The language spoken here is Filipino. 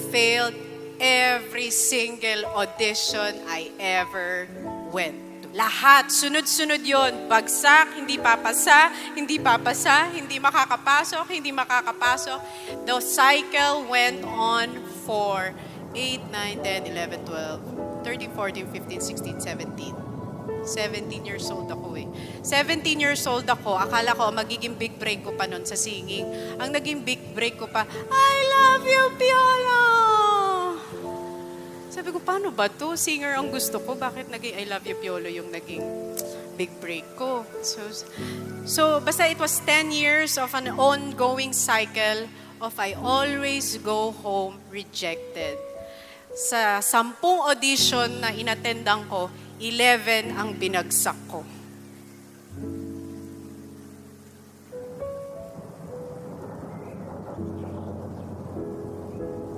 failed every single audition I ever went to. Lahat, sunod-sunod yon. Bagsak, hindi papasa, hindi papasa, hindi makakapasok, hindi makakapasok. The cycle went on for 8, 9, 10, 11, 12, 13, 14, 15, 16, 17. 17 years old ako eh. 17 years old ako, akala ko magiging big break ko pa nun sa singing. Ang naging big break ko pa, I love you, Piolo! Sabi ko, paano ba to? Singer ang gusto ko. Bakit naging I love you, Piolo yung naging big break ko? So basta it was 10 years of an ongoing cycle of I always go home rejected. Sa 10 audition na inattendan ko, 11 ang binagsak ko.